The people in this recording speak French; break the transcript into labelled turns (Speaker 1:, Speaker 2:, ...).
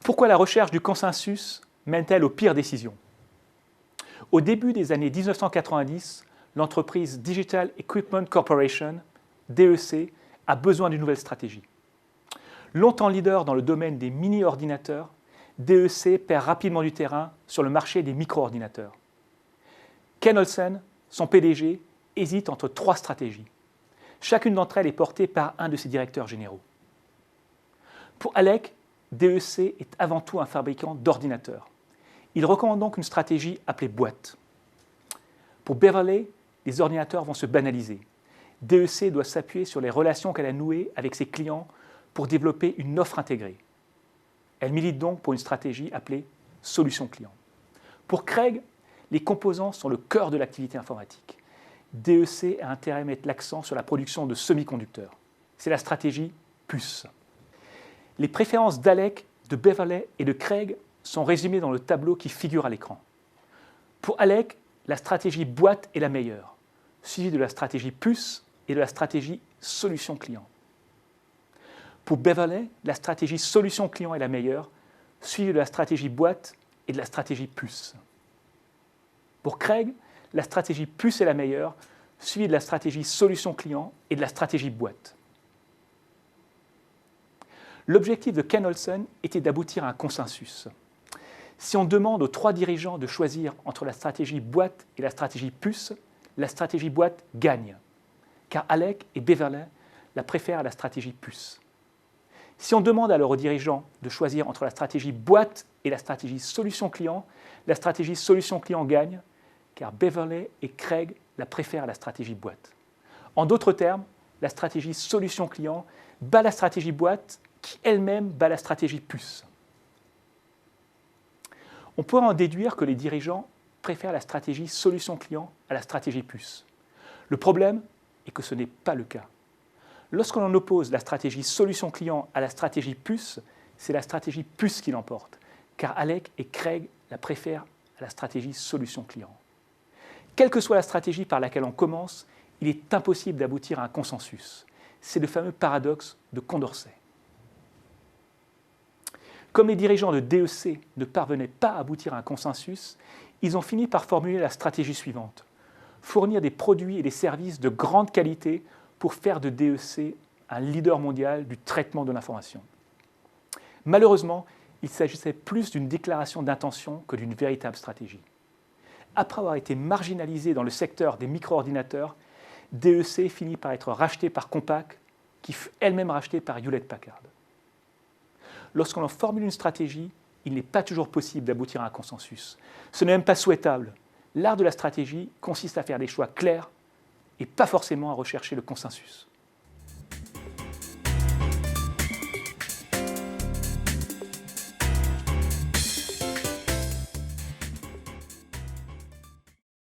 Speaker 1: Pourquoi la recherche du consensus mène-t-elle aux pires décisions? Au début des années 1990, l'entreprise Digital Equipment Corporation, DEC, a besoin d'une nouvelle stratégie. Longtemps leader dans le domaine des mini-ordinateurs, DEC perd rapidement du terrain sur le marché des micro-ordinateurs. Ken Olsen, son PDG, hésite entre 3 stratégies. Chacune d'entre elles est portée par un de ses directeurs généraux. Pour Alec, DEC est avant tout un fabricant d'ordinateurs. Il recommande donc une stratégie appelée boîte. Pour Beverley, les ordinateurs vont se banaliser. DEC doit s'appuyer sur les relations qu'elle a nouées avec ses clients pour développer une offre intégrée. Elle milite donc pour une stratégie appelée solution client. Pour Craig, les composants sont le cœur de l'activité informatique. DEC a intérêt à mettre l'accent sur la production de semi-conducteurs. C'est la stratégie puce. Les préférences d'Alec, de Beverley et de Craig sont résumées dans le tableau qui figure à l'écran. Pour Alec, la stratégie boîte est la meilleure, suivie de la stratégie puce et de la stratégie solution client. Pour Beverley, la stratégie solution client est la meilleure, suivie de la stratégie boîte et de la stratégie puce. Pour Craig, la stratégie puce est la meilleure, suivie de la stratégie solution client et de la stratégie boîte. L'objectif de Ken Olsen était d'aboutir à un consensus. Si on demande aux 3 dirigeants de choisir entre la stratégie boîte et la stratégie puce, la stratégie boîte gagne, car Alec et Beverley la préfèrent à la stratégie puce. Si on demande alors aux dirigeants de choisir entre la stratégie boîte et la stratégie solution client, la stratégie solution client gagne, car Beverley et Craig la préfèrent à la stratégie boîte. En d'autres termes, la stratégie solution client bat la stratégie boîte qui elle-même bat la stratégie puce. On pourrait en déduire que les dirigeants préfèrent la stratégie solution client à la stratégie puce. Le problème est que ce n'est pas le cas. Lorsqu'on oppose la stratégie solution client à la stratégie puce, c'est la stratégie puce qui l'emporte, car Alec et Craig la préfèrent à la stratégie solution client. Quelle que soit la stratégie par laquelle on commence, il est impossible d'aboutir à un consensus. C'est le fameux paradoxe de Condorcet. Comme les dirigeants de DEC ne parvenaient pas à aboutir à un consensus, ils ont fini par formuler la stratégie suivante: fournir des produits et des services de grande qualité pour faire de DEC un leader mondial du traitement de l'information. Malheureusement, il s'agissait plus d'une déclaration d'intention que d'une véritable stratégie. Après avoir été marginalisé dans le secteur des micro-ordinateurs, DEC finit par être racheté par Compaq, qui fut elle-même rachetée par Hewlett-Packard. Lorsqu'on en formule une stratégie, il n'est pas toujours possible d'aboutir à un consensus. Ce n'est même pas souhaitable. L'art de la stratégie consiste à faire des choix clairs et pas forcément à rechercher le consensus.